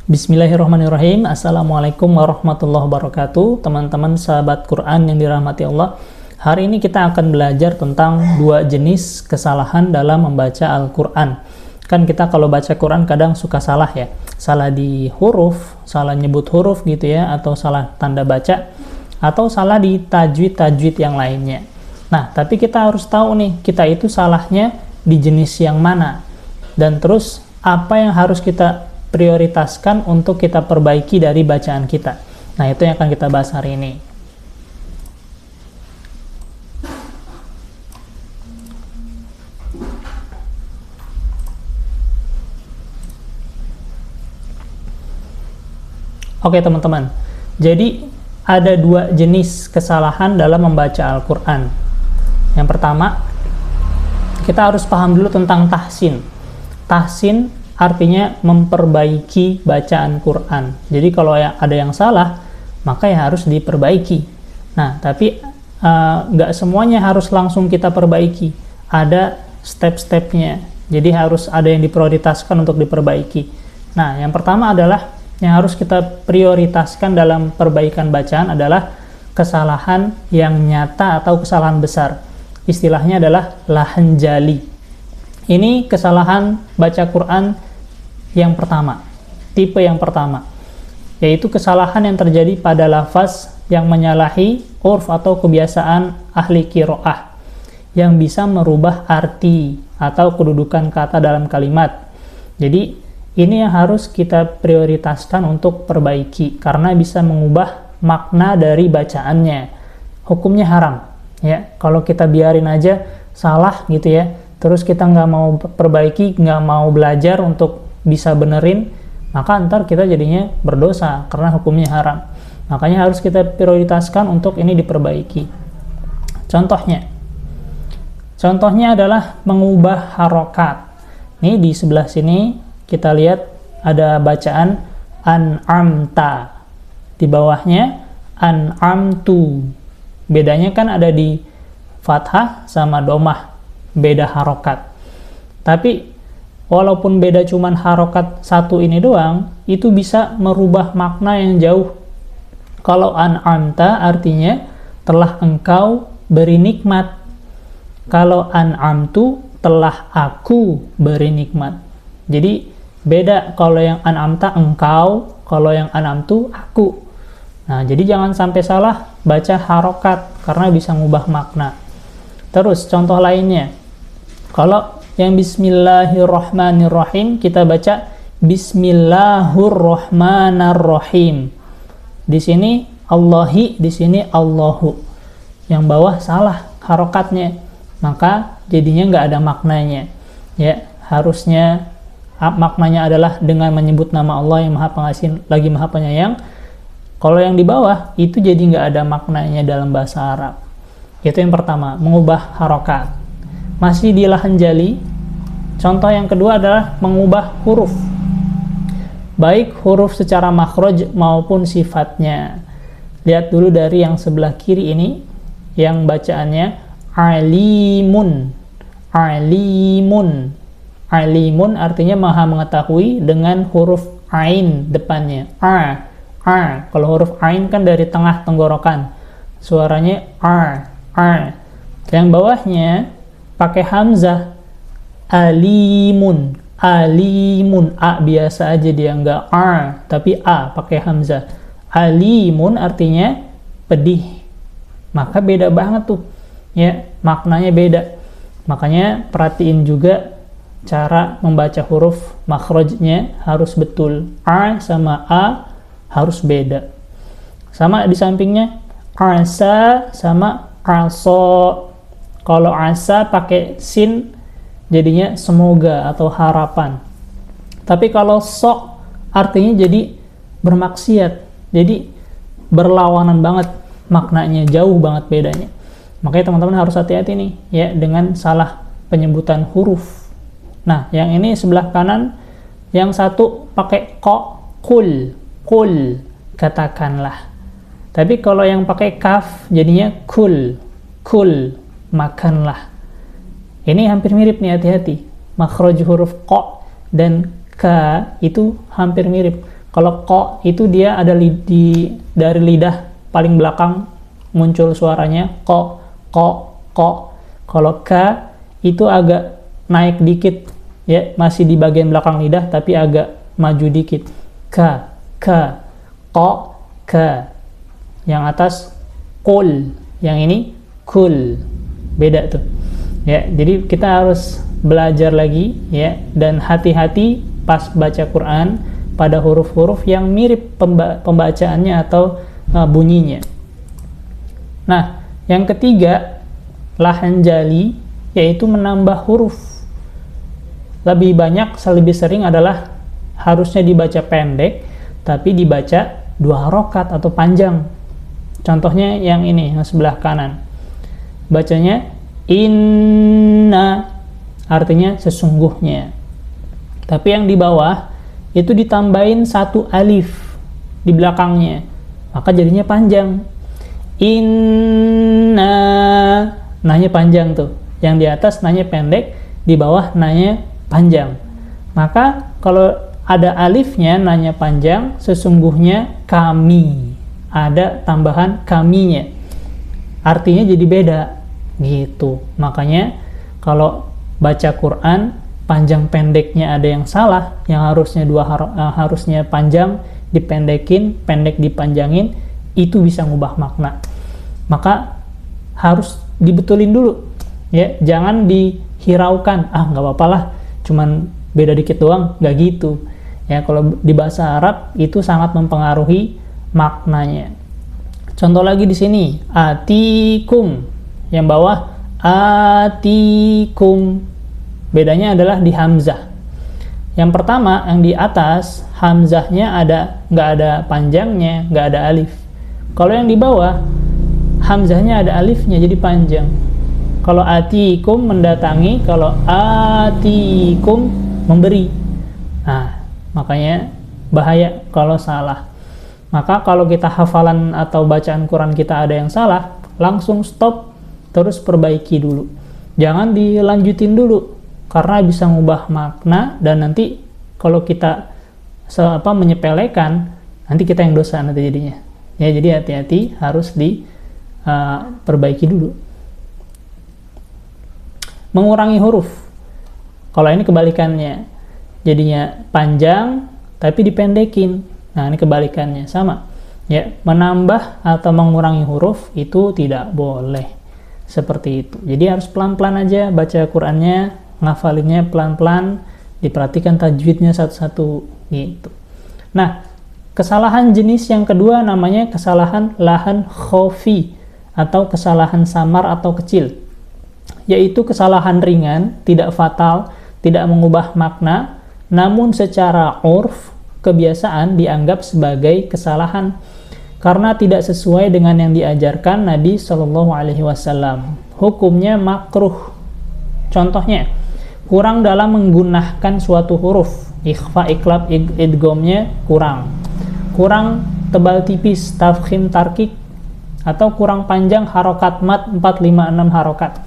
Bismillahirrahmanirrahim. Assalamualaikum warahmatullahi wabarakatuh. Teman-teman sahabat Quran yang dirahmati Allah. Hari ini kita akan belajar tentang dua jenis kesalahan dalam membaca Al-Quran. Kan kita kalau baca Quran kadang suka salah ya. Salah di huruf, salah nyebut huruf gitu ya, atau salah tanda baca, atau salah di tajwid-tajwid yang lainnya. Nah, tapi kita harus tahu nih, kita itu salahnya di jenis yang mana. Dan terus apa yang harus kita prioritaskan untuk kita perbaiki dari bacaan kita. Nah, itu yang akan kita bahas hari ini. Oke teman-teman, jadi ada dua jenis kesalahan dalam membaca Al-Quran. Yang pertama, kita harus paham dulu tentang tahsin. Tahsin artinya memperbaiki bacaan Quran. Jadi kalau ada yang salah, maka ya harus diperbaiki. Nah, tapi nggak semuanya harus langsung kita perbaiki. Ada step-stepnya. Jadi harus ada yang diprioritaskan untuk diperbaiki. Nah, yang pertama adalah yang harus kita prioritaskan dalam perbaikan bacaan adalah kesalahan yang nyata atau kesalahan besar. Istilahnya adalah lahan jali. Ini kesalahan baca Quran yang pertama, tipe yang pertama, yaitu kesalahan yang terjadi pada lafaz yang menyalahi urf atau kebiasaan ahli qiraah yang bisa merubah arti atau kedudukan kata dalam kalimat. Jadi ini yang harus kita prioritaskan untuk perbaiki karena bisa mengubah makna dari bacaannya. Hukumnya haram ya, kalau kita biarin aja salah gitu ya, terus kita nggak mau perbaiki, nggak mau belajar untuk bisa benerin, maka ntar kita jadinya berdosa karena hukumnya haram. Makanya harus kita prioritaskan untuk ini diperbaiki. Contohnya adalah mengubah harokat. Ini di sebelah sini kita lihat ada bacaan an'amta, di bawahnya an'amtu. Bedanya kan ada di fathah sama domah, beda harokat. Tapi walaupun beda cuman harokat satu ini doang, itu bisa merubah makna yang jauh. Kalau an'amta artinya telah engkau beri nikmat. Kalau an'amtu telah aku beri nikmat. Jadi beda, kalau yang an'amta engkau, kalau yang an'amtu aku. Nah, jadi jangan sampai salah baca harokat karena bisa ngubah makna. Terus contoh lainnya, kalau yang bismillahirrahmanirrahim kita baca bismillahirrahmanirrahim. Di sini Allahi, di sini Allahu. Yang bawah salah harokatnya, maka jadinya nggak ada maknanya. Ya, harusnya maknanya adalah dengan menyebut nama Allah yang Maha Pengasih lagi Maha Penyayang. Kalau yang di bawah itu jadi nggak ada maknanya dalam bahasa Arab. Itu yang pertama, mengubah harokat. Masih di lahan jali, contoh yang kedua adalah mengubah huruf, baik huruf secara makhraj maupun sifatnya. Lihat dulu dari yang sebelah kiri ini, yang bacaannya alimun. Alimun. Alimun artinya maha mengetahui dengan huruf ain depannya. A. Kalau huruf ain kan dari tengah tenggorokan, suaranya A. Yang bawahnya pakai hamzah, alimun. A biasa aja, dia nggak A, tapi A pakai hamzah. Alimun artinya pedih. Maka beda banget tuh ya, maknanya beda. Makanya perhatiin juga cara membaca huruf makhrajnya harus betul. A sama A harus beda. Sama di sampingnya asa sama aso. Kalau asa pakai sin jadinya semoga atau harapan. Tapi kalau sok artinya jadi bermaksiat. Jadi berlawanan banget maknanya, jauh banget bedanya. Makanya teman-teman harus hati-hati nih ya dengan salah penyebutan huruf. Nah, yang ini sebelah kanan, yang satu pakai kul, katakanlah. Tapi kalau yang pakai kaf jadinya kul, makanlah. Ini hampir mirip nih, hati-hati. Makhraj huruf qa dan ka itu hampir mirip. Kalau ko itu dia ada dari lidah paling belakang muncul suaranya ko, ko, ko. Kalau ka itu agak naik dikit, ya, masih di bagian belakang lidah tapi agak maju dikit. Ka, ka, ko, ka. Yang atas kul, yang ini kul. Beda tuh. Ya, jadi kita harus belajar lagi, ya, dan hati-hati pas baca Quran pada huruf-huruf yang mirip pembacaannya atau bunyinya. Nah, yang ketiga, lahan jali, yaitu menambah huruf. Lebih banyak, lebih sering adalah harusnya dibaca pendek, tapi dibaca 2 harokat atau panjang. Contohnya yang ini, yang sebelah kanan. Bacanya inna, artinya sesungguhnya. Tapi yang di bawah itu ditambahin 1 alif di belakangnya, maka jadinya panjang. Inna, nanya panjang tuh. Yang di atas nanya pendek, di bawah nanya panjang. Maka kalau ada alifnya nanya panjang, sesungguhnya kami, ada tambahan kaminya, artinya jadi beda gitu. Makanya kalau baca Quran panjang pendeknya ada yang salah, yang harusnya harusnya panjang dipendekin, pendek dipanjangin, itu bisa ngubah makna. Maka harus dibetulin dulu, ya, jangan dihiraukan, nggak apa-apa lah, cuman beda dikit doang, nggak gitu. Ya, kalau di bahasa Arab itu sangat mempengaruhi maknanya. Contoh lagi di sini, atikum, yang bawah atikum. Bedanya adalah di hamzah. Yang pertama, yang di atas hamzahnya nggak ada panjangnya, nggak ada alif. Kalau yang di bawah hamzahnya ada alifnya, jadi panjang. Kalau atikum mendatangi, kalau atikum memberi. Nah, makanya bahaya kalau salah. Maka kalau kita hafalan atau bacaan Quran kita ada yang salah, langsung stop, terus perbaiki dulu. Jangan dilanjutin dulu, karena bisa ngubah makna, dan nanti kalau kita menyepelekan, nanti kita yang dosa nanti jadinya. Ya, jadi hati-hati, harus diperbaiki dulu. Mengurangi huruf. Kalau ini kebalikannya, jadinya panjang tapi dipendekin. Nah, ini kebalikannya, sama. Ya, menambah atau mengurangi huruf itu tidak boleh. Seperti itu. Jadi harus pelan-pelan aja baca Qur'annya, ngafalinnya pelan-pelan, diperhatikan tajwidnya satu-satu gitu. Nah, kesalahan jenis yang kedua namanya kesalahan lahan khofi atau kesalahan samar atau kecil. Yaitu kesalahan ringan, tidak fatal, tidak mengubah makna, namun secara urf, kebiasaan dianggap sebagai kesalahan karena tidak sesuai dengan yang diajarkan Nabi Shallallahu Alaihi Wasallam. Hukumnya makruh. Contohnya, kurang dalam menggunakan suatu huruf, ikhfa, iklab, idghamnya kurang tebal tipis, tafkhim, tarkik, atau kurang panjang harokat mat 4, 5, 6 harokat.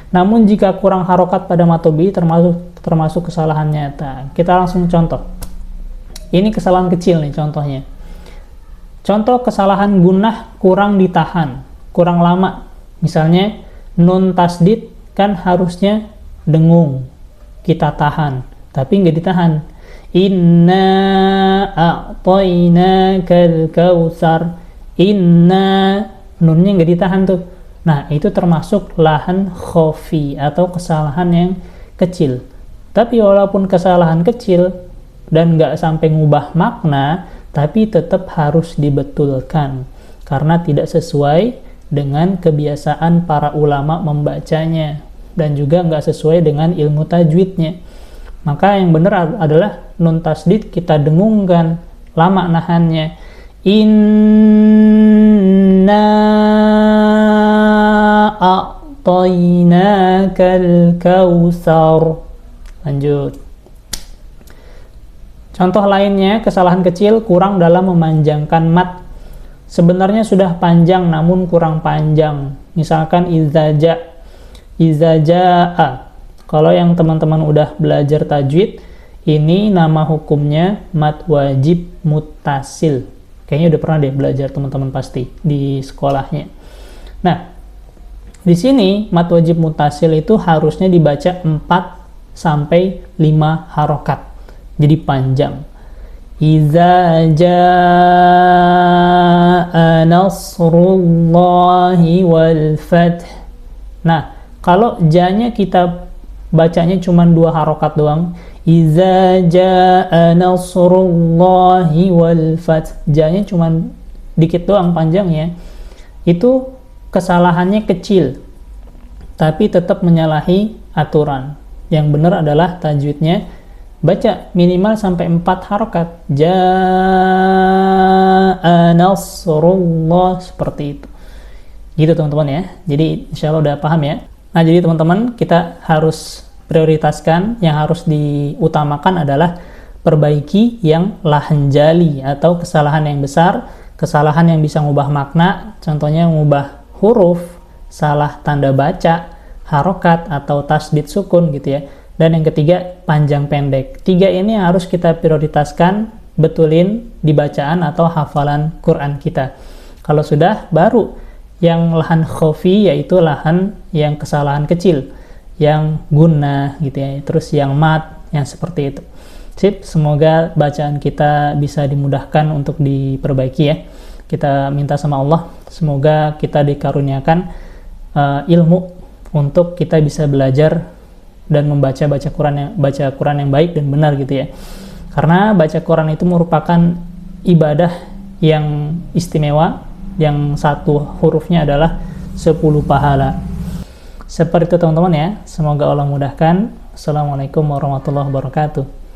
Namun jika kurang harokat pada matobi termasuk kesalahan nyata. Kita langsung contoh. Ini kesalahan kecil nih contohnya. Contoh kesalahan gunnah kurang ditahan, kurang lama. Misalnya nun tasdid kan harusnya dengung, kita tahan, tapi nggak ditahan. Inna a'tainakal kautsar. Inna, nunnya nggak ditahan tuh. Nah, itu termasuk lahan khofi atau kesalahan yang kecil. Tapi walaupun kesalahan kecil dan nggak sampai ngubah makna, tapi tetap harus dibetulkan karena tidak sesuai dengan kebiasaan para ulama membacanya dan juga nggak sesuai dengan ilmu tajwidnya. Maka yang benar adalah nun tasdid kita dengungkan, lama nahannya. Inna a'tainakal kautsar. Lanjut. Contoh lainnya, kesalahan kecil kurang dalam memanjangkan mat. Sebenarnya sudah panjang namun kurang panjang. Misalkan izaja'a. Kalau yang teman-teman udah belajar tajwid, Ini nama hukumnya mad wajib muttasil. Kayaknya udah pernah deh belajar teman-teman pasti di sekolahnya. Nah, di sini mad wajib muttasil itu harusnya dibaca 4 sampai 5 harokat. Jadi panjang. Iza jaa nasrullahi wal fath. Nah, kalau ja-nya kita bacanya cuma 2 harokat doang, iza jaa nasrullahi wal fath, ja-nya cuma dikit doang panjangnya, itu kesalahannya kecil, tapi tetap menyalahi aturan. Yang benar adalah tajwidnya baca minimal sampai 4 harokat. Jaa nasrullah, seperti itu. Gitu teman-teman ya. Jadi insya Allah udah paham ya. Nah, jadi teman-teman, kita harus prioritaskan, yang harus diutamakan adalah perbaiki yang lahan jali atau kesalahan yang besar, kesalahan yang bisa ngubah makna, contohnya ngubah huruf, salah tanda baca, harokat atau tasdid sukun gitu ya. Dan yang ketiga, panjang pendek. 3 ini harus kita prioritaskan, betulin di bacaan atau hafalan Quran kita. Kalau sudah, baru yang lahan khofi, yaitu lahan yang kesalahan kecil, yang gunnah gitu ya, terus yang mat, yang seperti itu. Sip, semoga bacaan kita bisa dimudahkan untuk diperbaiki ya. Kita minta sama Allah, semoga kita dikaruniakan ilmu untuk kita bisa belajar dan membaca Quran yang baik dan benar gitu ya. Karena baca Quran itu merupakan ibadah yang istimewa, yang satu hurufnya adalah 10 pahala. Seperti itu teman-teman ya. Semoga Allah mudahkan. Assalamualaikum warahmatullahi wabarakatuh.